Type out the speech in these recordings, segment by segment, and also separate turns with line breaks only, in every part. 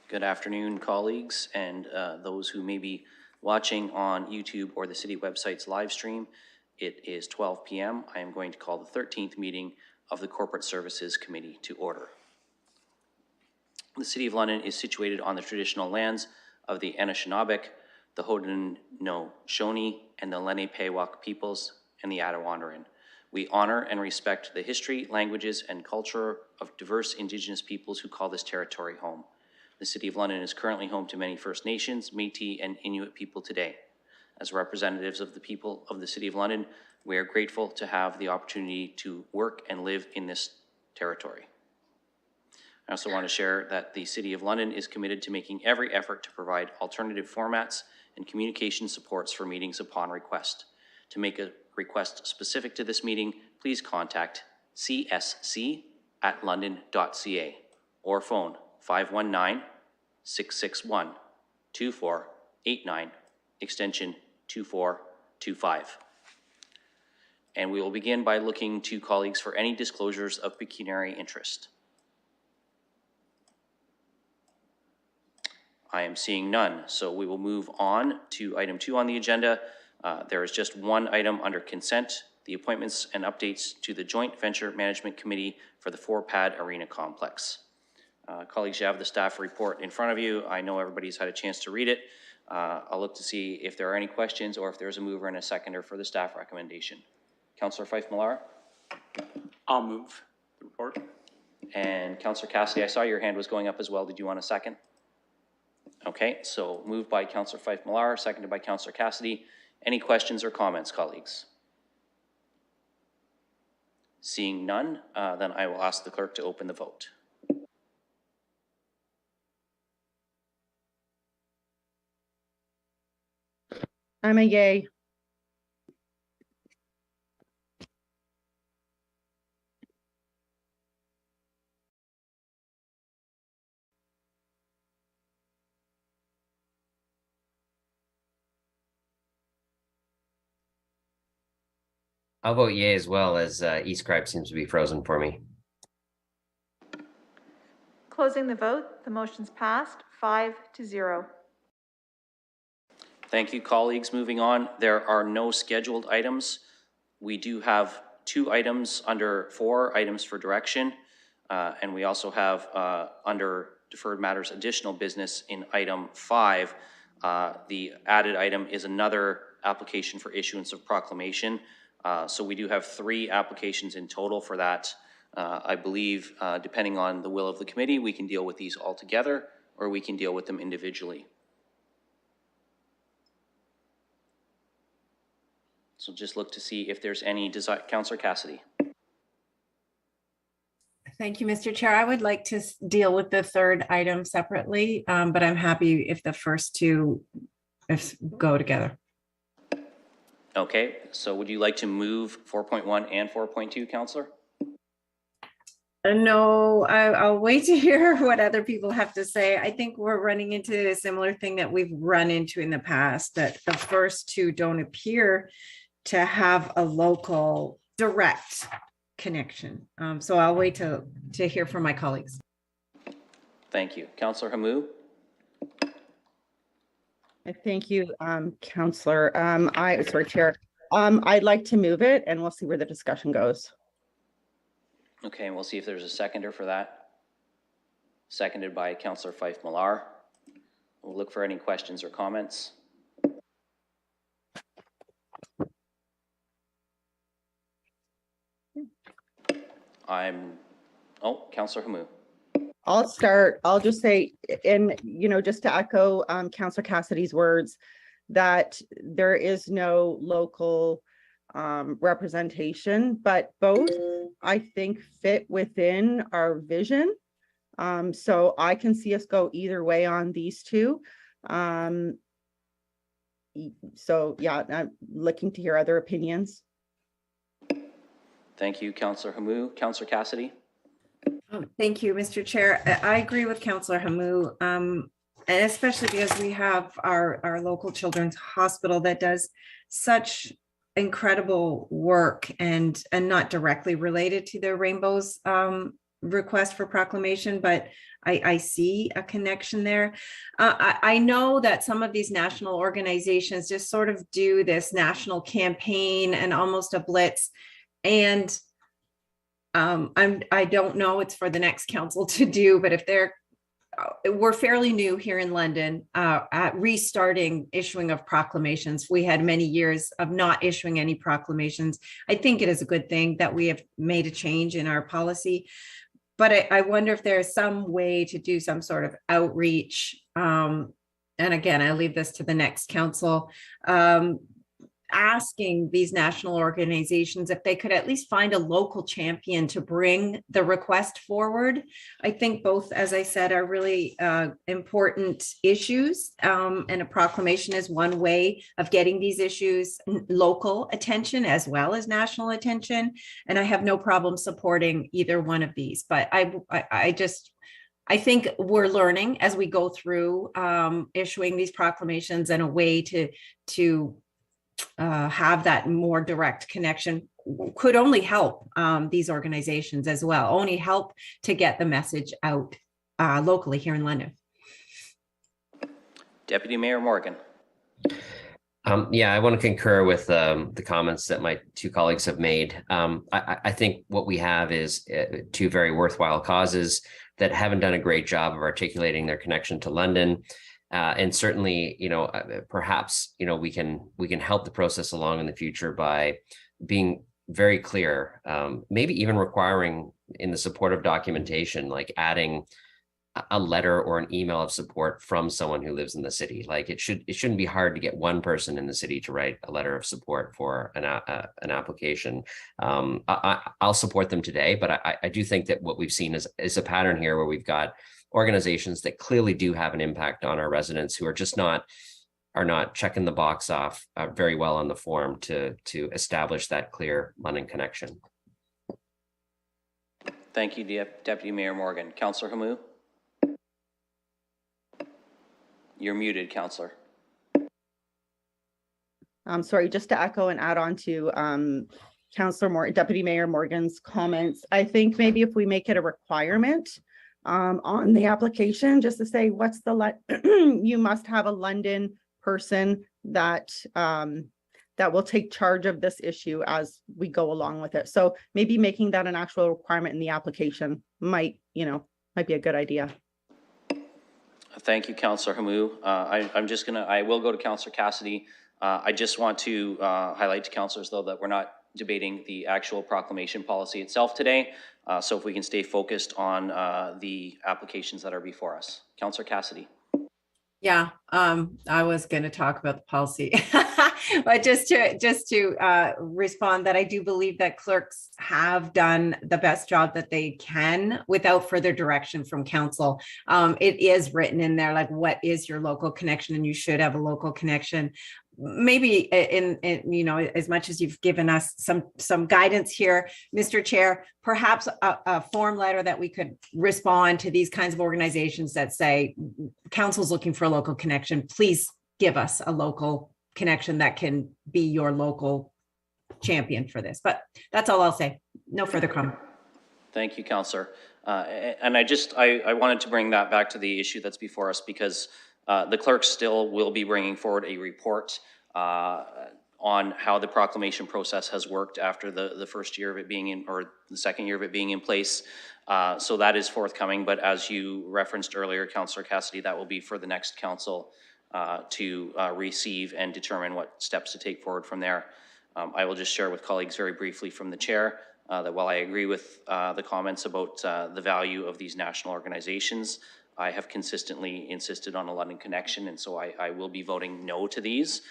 Good afternoon, colleagues, and those who may be watching on YouTube or the city website's live stream. It is 12 p.m. I am going to call the 13th meeting of the Corporate Services Committee to order. The City of London is situated on the traditional lands of the Anishinaabe, the Haudenosaunee, and the Lenape peoples, and the Attawandaron. We honor and respect the history, languages, and culture of diverse Indigenous peoples who call this territory home. The City of London is currently home to many First Nations, Métis, and Inuit people today. As representatives of the people of the City of London, we are grateful to have the opportunity to work and live in this territory. I also want to share that the City of London is committed to making every effort to provide alternative formats and communication supports for meetings upon request. To make a request specific to this meeting, please contact csc@london.ca or phone 519-661-2489, extension 2425. And we will begin by looking to colleagues for any disclosures of pecuniary interest. I am seeing none, so we will move on to item 2 on the agenda. There is just one item under consent, the appointments and updates to the Joint Venture Management Committee for the 4-pad Arena Complex. Colleagues, you have the staff report in front of you. I know everybody's had a chance to read it. I'll look to see if there are any questions or if there's a mover and a seconder for the staff recommendation. Councillor Fife-Millar?
I'll move the report.
And Councillor Cassidy, I saw your hand was going up as well. Did you want a second? Okay, so moved by Councillor Fife-Millar, seconded by Councillor Cassidy. Any questions or comments, colleagues? Seeing none, then I will ask the clerk to open the vote.
I'm a yay.
I'll vote yay as well, as eScribe seems to be frozen for me.
Closing the vote, the motion's passed 5-0.
Thank you, colleagues. Moving on, there are no scheduled items. We do have 2 items under 4 items for direction, and we also have under deferred matters additional business in item 5. The added item is another application for issuance of proclamation. So we do have 3 applications in total for that. I believe, depending on the will of the committee, we can deal with these all together or we can deal with them individually. So just look to see if there's any desire. Councillor Cassidy.
Thank you, Mr. Chair. I would like to deal with the 3rd item separately, but I'm happy if the first 2 go together.
Okay, so would you like to move 4.1 and 4.2, Councillor?
No, I'll wait to hear what other people have to say. I think we're running into a similar thing that we've run into in the past, that the first 2 don't appear to have a local direct connection. So I'll wait to hear from my colleagues.
Thank you. Councillor Hamou?
Thank you, Councillor. Sorry, Chair. I'd like to move it and we'll see where the discussion goes.
Okay, and we'll see if there's a seconder for that. Seconded by Councillor Fife-Millar. We'll look for any questions or comments. Councillor Hamou.
I'll start. I'll just say, and just to echo Councillor Cassidy's words, that there is no local representation, but both I think fit within our vision. So I can see us go either way on these 2. So yeah, I'm looking to hear other opinions.
Thank you, Councillor Hamou. Councillor Cassidy?
Thank you, Mr. Chair. I agree with Councillor Hamou, and especially because we have our local children's hospital that does such incredible work and not directly related to the Rainbows request for proclamation, but I see a connection there. I know that some of these national organizations just sort of do this national campaign and almost a blitz. And I don't know, it's for the next council to do, but if we're fairly new here in London at restarting issuing of proclamations. We had many years of not issuing any proclamations. I think it is a good thing that we have made a change in our policy, but I wonder if there's some way to do some sort of outreach. And again, I leave this to the next council. Asking these national organizations if they could at least find a local champion to bring the request forward. I think both, as I said, are really important issues. And a proclamation is one way of getting these issues local attention as well as national attention. And I have no problem supporting either one of these, but I think we're learning as we go through issuing these proclamations, and a way to have that more direct connection could only help these organizations as well, only help to get the message out locally here in London.
Deputy Mayor Morgan.
Yeah, I want to concur with the comments that my two colleagues have made. I think what we have is two very worthwhile causes that haven't done a great job of articulating their connection to London. And certainly, perhaps, we can help the process along in the future by being very clear, maybe even requiring in the supportive documentation, like adding a letter or an email of support from someone who lives in the city. Like it shouldn't be hard to get one person in the city to write a letter of support for an application. I'll support them today, but I do think that what we've seen is a pattern here where we've got organizations that clearly do have an impact on our residents who are not checking the box off very well on the form to establish that clear London connection.
Thank you, Deputy Mayor Morgan. Councillor Hamou? You're muted, Councillor.
I'm sorry, just to echo and add on to Deputy Mayor Morgan's comments. I think maybe if we make it a requirement on the application, just to say what's you must have a London person that that will take charge of this issue as we go along with it. So maybe making that an actual requirement in the application might be a good idea.
Thank you, Councillor Hamou. I will go to Councillor Cassidy. I just want to highlight to councillors, though, that we're not debating the actual proclamation policy itself today. So if we can stay focused on the applications that are before us. Councillor Cassidy.
Yeah, I was going to talk about the policy, but just to respond that I do believe that clerks have done the best job that they can without further direction from council. It is written in there, like, what is your local connection, and you should have a local connection. Maybe in as much as you've given us some guidance here, Mr. Chair, perhaps a form letter that we could respond to these kinds of organizations that say council's looking for a local connection. Please give us a local connection that can be your local champion for this. But that's all I'll say. No further comment.
Thank you, Councillor. And I wanted to bring that back to the issue that's before us, because the clerk still will be bringing forward a report on how the proclamation process has worked after the first year of it being in, or the second year of it being in place. So that is forthcoming, but as you referenced earlier, Councillor Cassidy, that will be for the next council to receive and determine what steps to take forward from there. I will just share with colleagues very briefly from the chair that while I agree with the comments about the value of these national organizations, I have consistently insisted on a London connection, and so I will be voting no to these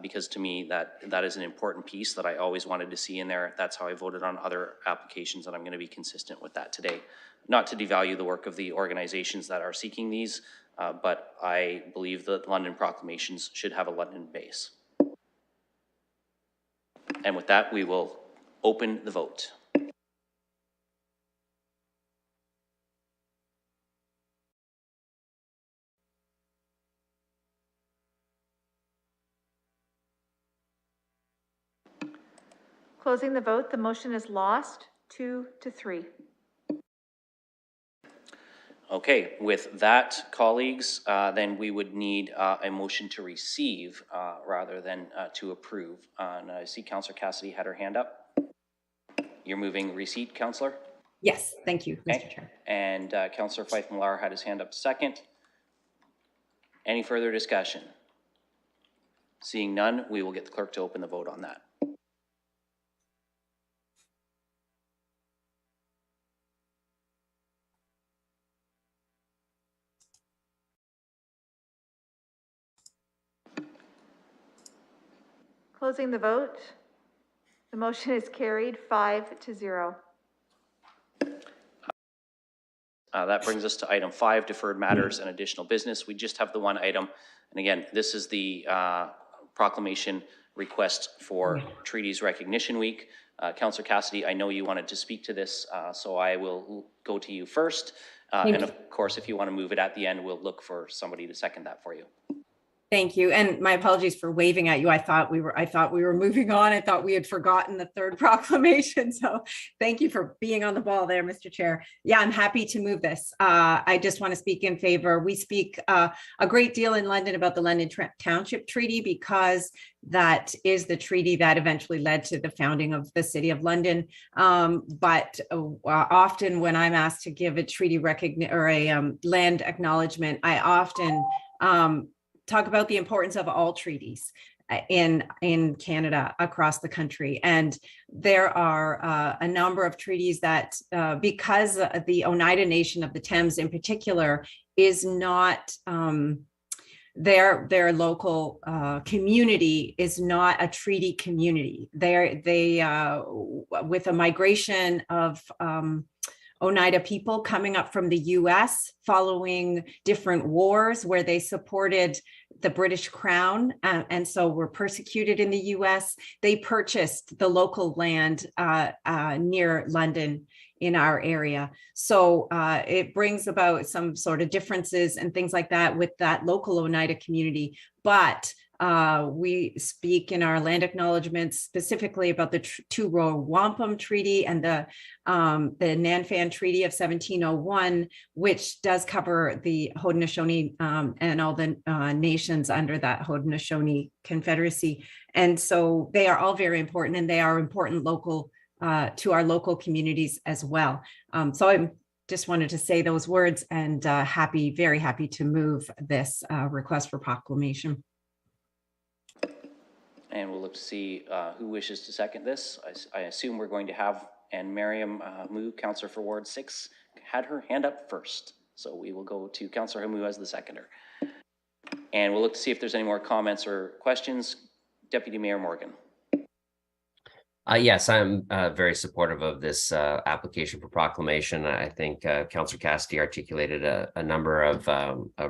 because to me that is an important piece that I always wanted to see in there. That's how I voted on other applications, and I'm going to be consistent with that today. Not to devalue the work of the organizations that are seeking these, but I believe that London proclamations should have a London base. And with that, we will open the vote.
Closing the vote, the motion is lost 2-3.
Okay, with that, colleagues, then we would need a motion to receive rather than to approve. And I see Councillor Cassidy had her hand up. You're moving receipt, Councillor?
Yes, thank you, Mr.
Okay.
Chair.
And Councillor Fife Millar had his hand up second. Any further discussion? Seeing none, we will get the clerk to open the vote on that.
Closing the vote. The motion is carried 5-0.
That brings us to item 5, deferred matters and additional business. We just have the one item. And again, this is the proclamation request for Treaties Recognition Week. Councillor Cassidy, I know you wanted to speak to this, so I will go to you first. And of course, if you want to move it at the end, we'll look for somebody to second that for you.
Thank you. And my apologies for waving at you. I thought we were moving on. I thought we had forgotten the third proclamation. So thank you for being on the ball there, Mr. Chair. Yeah, I'm happy to move this. I just want to speak in favor. We speak a great deal in London about the London Township Treaty because that is the treaty that eventually led to the founding of the City of London. But often when I'm asked to give a treaty recognition or a land acknowledgement, I often talk about the importance of all treaties in Canada across the country. And there are a number of treaties that, because the Oneida Nation of the Thames in particular is not, their local community is not a treaty community. They with a migration of Oneida people coming up from the US following different wars where they supported the British Crown and so were persecuted in the US. They purchased the local land near London in our area. So it brings about some sort of differences and things like that with that local Oneida community. But we speak in our land acknowledgements specifically about the Two-Row Wampum Treaty and the Nanfan Treaty of 1701, which does cover the Haudenosaunee and all the nations under that Haudenosaunee Confederacy. And so they are all very important, and they are important local to our local communities as well. So I just wanted to say those words, and very happy to move this request for proclamation.
And we'll look to see who wishes to second this. I assume we're going to have, and Miriam Hamu, Councillor for Ward 6, had her hand up first. So we will go to Councillor Hamu as the seconder. And we'll look to see if there's any more comments or questions. Deputy Mayor Morgan.
Yes, I'm very supportive of this application for proclamation. I think Councillor Cassidy articulated a number of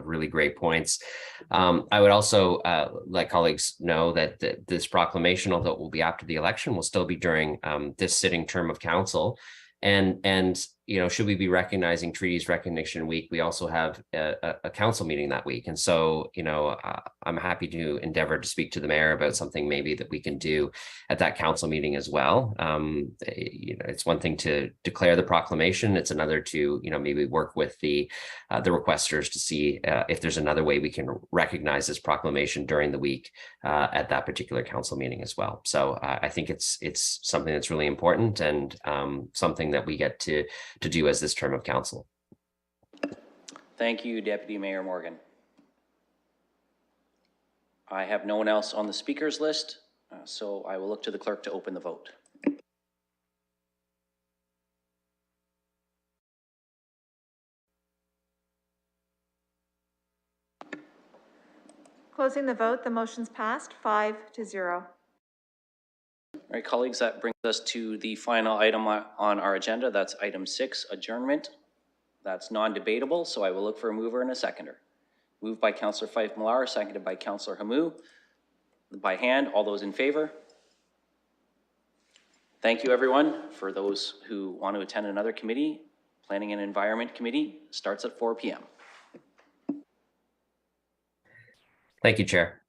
really great points. I would also let colleagues know that this proclamation, although it will be after the election, will still be during this sitting term of council. And you know, should we be recognizing Treaties Recognition Week, we also have a council meeting that week. And so, you know, I'm happy to endeavor to speak to the mayor about something maybe that we can do at that council meeting as well. You know, it's one thing to declare the proclamation. It's another to, you know, maybe work with the requesters to see if there's another way we can recognize this proclamation during the week at that particular council meeting as well. So I think it's something that's really important, and something that we get to do as this term of council.
Thank you, Deputy Mayor Morgan. I have no one else on the speakers list, so I will look to the clerk to open the vote.
Closing the vote, the motion's passed 5-0.
All right, colleagues, that brings us to the final item on our agenda. That's item 6, adjournment. That's non-debatable, so I will look for a mover and a seconder. Moved by Councillor Fife Millar, seconded by Councillor Hamu. By hand, all those in favor? Thank you, everyone. For those who want to attend another committee, Planning and Environment Committee starts at 4 p.m.
Thank you, Chair.